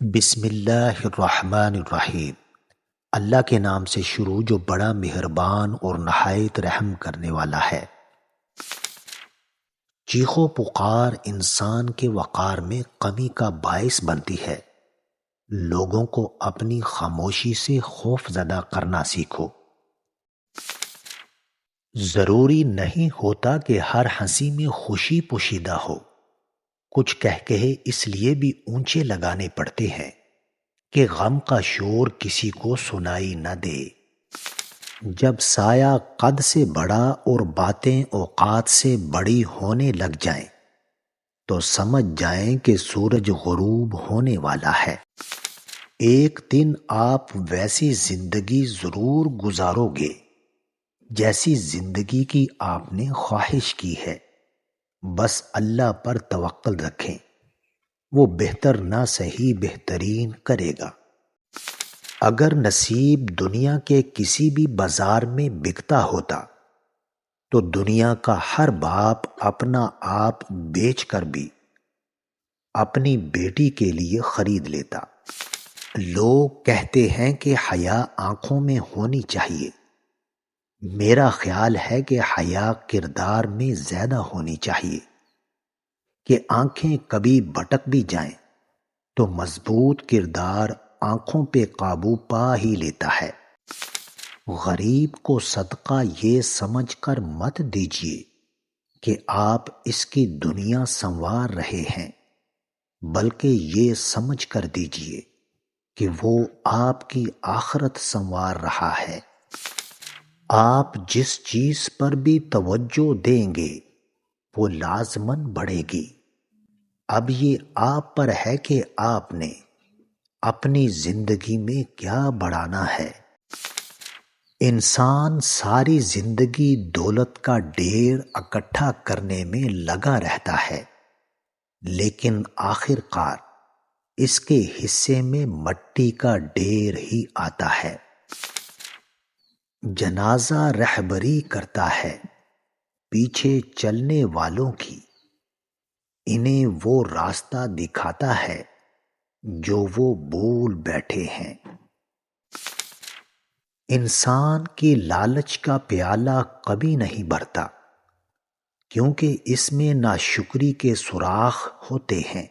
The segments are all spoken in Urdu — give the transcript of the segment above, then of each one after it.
بسم اللہ الرحمن الرحیم۔ اللہ کے نام سے شروع جو بڑا مہربان اور نہایت رحم کرنے والا ہے۔ چیخ و پکار انسان کے وقار میں کمی کا باعث بنتی ہے۔ لوگوں کو اپنی خاموشی سے خوف زدہ کرنا سیکھو۔ ضروری نہیں ہوتا کہ ہر ہنسی میں خوشی پوشیدہ ہو۔ کچھ کہے اس لیے بھی اونچے لگانے پڑتے ہیں کہ غم کا شور کسی کو سنائی نہ دے۔ جب سایہ قد سے بڑا اور باتیں اوقات سے بڑی ہونے لگ جائیں تو سمجھ جائیں کہ سورج غروب ہونے والا ہے۔ ایک دن آپ ویسی زندگی ضرور گزارو گے جیسی زندگی کی آپ نے خواہش کی ہے۔ بس اللہ پر توکل رکھیں، وہ بہتر نہ صحیح بہترین کرے گا۔ اگر نصیب دنیا کے کسی بھی بازار میں بکتا ہوتا تو دنیا کا ہر باپ اپنا آپ بیچ کر بھی اپنی بیٹی کے لیے خرید لیتا۔ لوگ کہتے ہیں کہ حیا آنکھوں میں ہونی چاہیے۔ میرا خیال ہے کہ حیا کردار میں زیادہ ہونی چاہیے کہ آنکھیں کبھی بھٹک بھی جائیں تو مضبوط کردار آنکھوں پہ قابو پا ہی لیتا ہے۔ غریب کو صدقہ یہ سمجھ کر مت دیجیے کہ آپ اس کی دنیا سنوار رہے ہیں، بلکہ یہ سمجھ کر دیجیے کہ وہ آپ کی آخرت سنوار رہا ہے۔ آپ جس چیز پر بھی توجہ دیں گے وہ لازماً بڑھے گی۔ اب یہ آپ پر ہے کہ آپ نے اپنی زندگی میں کیا بڑھانا ہے۔ انسان ساری زندگی دولت کا ڈھیر اکٹھا کرنے میں لگا رہتا ہے، لیکن آخر کار اس کے حصے میں مٹی کا ڈھیر ہی آتا ہے۔ جنازہ رہبری کرتا ہے پیچھے چلنے والوں کی، انہیں وہ راستہ دکھاتا ہے جو وہ بھول بیٹھے ہیں۔ انسان کی لالچ کا پیالہ کبھی نہیں بھرتا، کیونکہ اس میں ناشکری کے سوراخ ہوتے ہیں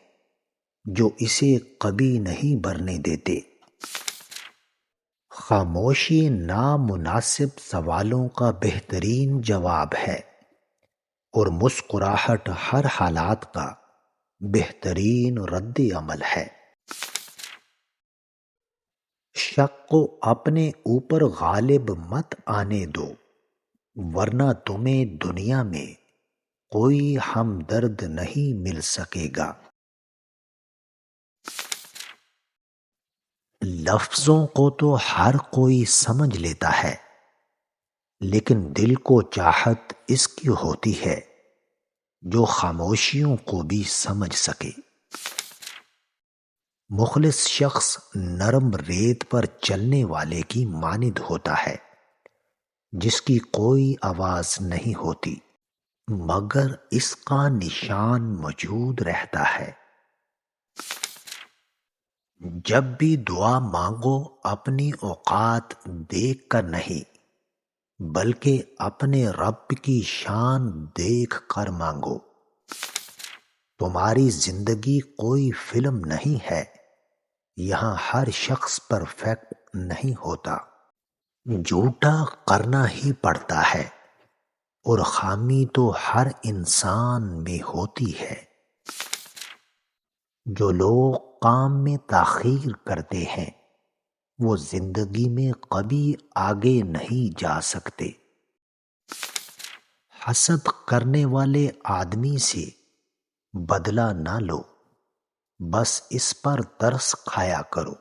جو اسے کبھی نہیں بھرنے دیتے۔ خاموشی نامناسب سوالوں کا بہترین جواب ہے اور مسکراہٹ ہر حالات کا بہترین رد عمل ہے۔ شک کو اپنے اوپر غالب مت آنے دو، ورنہ تمہیں دنیا میں کوئی ہمدرد نہیں مل سکے گا۔ لفظوں کو تو ہر کوئی سمجھ لیتا ہے، لیکن دل کو چاہت اس کی ہوتی ہے جو خاموشیوں کو بھی سمجھ سکے۔ مخلص شخص نرم ریت پر چلنے والے کی مانند ہوتا ہے جس کی کوئی آواز نہیں ہوتی مگر اس کا نشان موجود رہتا ہے۔ جب بھی دعا مانگو اپنی اوقات دیکھ کر نہیں، بلکہ اپنے رب کی شان دیکھ کر مانگو۔ تمہاری زندگی کوئی فلم نہیں ہے، یہاں ہر شخص پرفیکٹ نہیں ہوتا، جھوٹا کرنا ہی پڑتا ہے اور خامی تو ہر انسان میں ہوتی ہے۔ جو لوگ کام میں تاخیر کرتے ہیں وہ زندگی میں کبھی آگے نہیں جا سکتے۔ حسد کرنے والے آدمی سے بدلہ نہ لو، بس اس پر ترس کھایا کرو،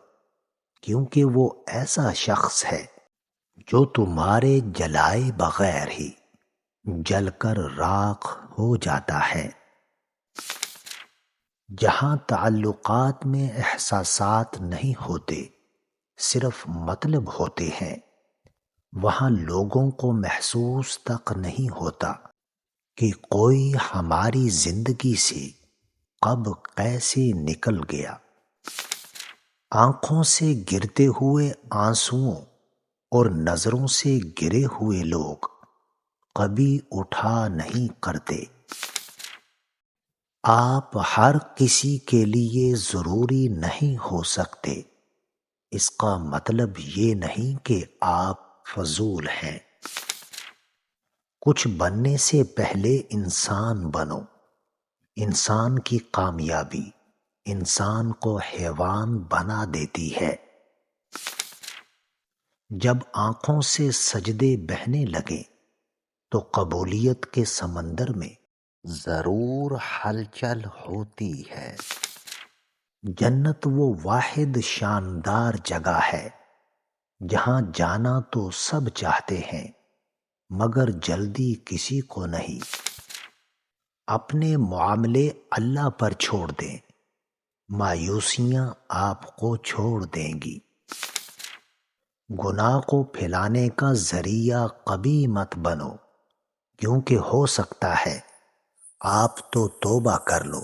کیونکہ وہ ایسا شخص ہے جو تمہارے جلائے بغیر ہی جل کر راکھ ہو جاتا ہے۔ جہاں تعلقات میں احساسات نہیں ہوتے، صرف مطلب ہوتے ہیں، وہاں لوگوں کو محسوس تک نہیں ہوتا کہ کوئی ہماری زندگی سے کب کیسے نکل گیا۔ آنکھوں سے گرتے ہوئے آنسوؤں اور نظروں سے گرے ہوئے لوگ کبھی اٹھا نہیں کرتے۔ آپ ہر کسی کے لیے ضروری نہیں ہو سکتے، اس کا مطلب یہ نہیں کہ آپ فضول ہیں۔ کچھ بننے سے پہلے انسان بنو۔ انسان کی کامیابی انسان کو حیوان بنا دیتی ہے۔ جب آنکھوں سے سجدے بہنے لگیں تو قبولیت کے سمندر میں ضرور ہلچل ہوتی ہے۔ جنت وہ واحد شاندار جگہ ہے جہاں جانا تو سب چاہتے ہیں مگر جلدی کسی کو نہیں۔ اپنے معاملے اللہ پر چھوڑ دیں، مایوسیاں آپ کو چھوڑ دیں گی۔ گناہ کو پھیلانے کا ذریعہ کبھی مت بنو، کیونکہ ہو سکتا ہے آپ تو توبہ کر لو،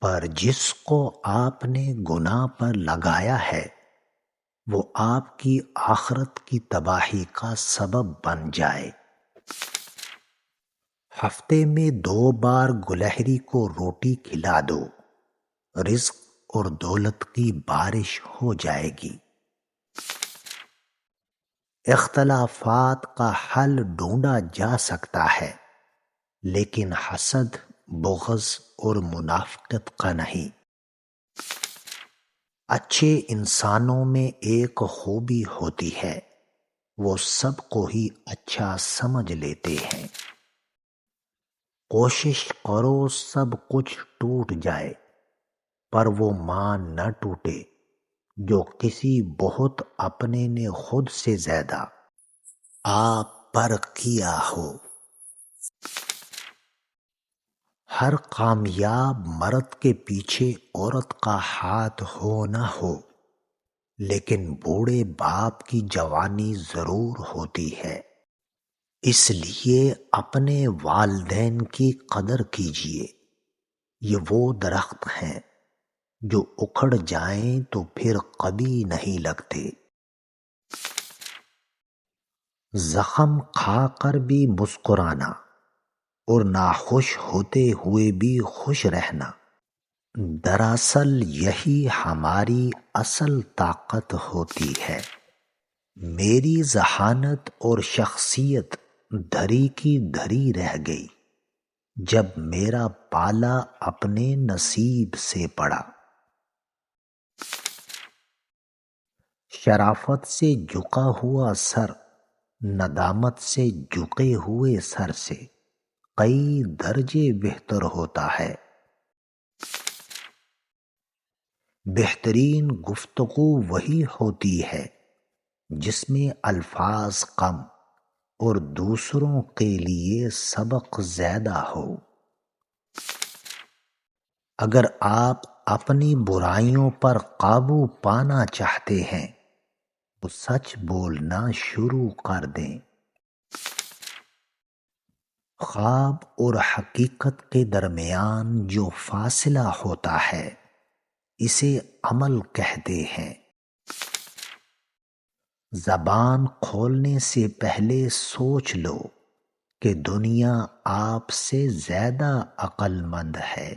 پر جس کو آپ نے گناہ پر لگایا ہے وہ آپ کی آخرت کی تباہی کا سبب بن جائے۔ ہفتے میں 2 بار گلہری کو روٹی کھلا دو، رزق اور دولت کی بارش ہو جائے گی۔ اختلافات کا حل ڈھونڈا جا سکتا ہے لیکن حسد، بغض اور منافقت کا نہیں۔ اچھے انسانوں میں ایک خوبی ہوتی ہے، وہ سب کو ہی اچھا سمجھ لیتے ہیں۔ کوشش کرو سب کچھ ٹوٹ جائے پر وہ مان نہ ٹوٹے جو کسی بہت اپنے نے خود سے زیادہ آپ پر کیا ہو۔ ہر کامیاب مرد کے پیچھے عورت کا ہاتھ ہو نہ ہو، لیکن بوڑھے باپ کی جوانی ضرور ہوتی ہے۔ اس لیے اپنے والدین کی قدر کیجیے، یہ وہ درخت ہیں جو اکھڑ جائیں تو پھر کبھی نہیں لگتے۔ زخم کھا کر بھی مسکرانا اور ناخوش ہوتے ہوئے بھی خوش رہنا، دراصل یہی ہماری اصل طاقت ہوتی ہے۔ میری ذہانت اور شخصیت دھری کی دھری رہ گئی جب میرا پالا اپنے نصیب سے پڑا۔ شرافت سے جھکا ہوا سر ندامت سے جھکے ہوئے سر سے کئی درجے بہتر ہوتا ہے۔ بہترین گفتگو وہی ہوتی ہے جس میں الفاظ کم اور دوسروں کے لیے سبق زیادہ ہو۔ اگر آپ اپنی برائیوں پر قابو پانا چاہتے ہیں تو سچ بولنا شروع کر دیں۔ خواب اور حقیقت کے درمیان جو فاصلہ ہوتا ہے اسے عمل کہتے ہیں۔ زبان کھولنے سے پہلے سوچ لو کہ دنیا آپ سے زیادہ عقل مند ہے۔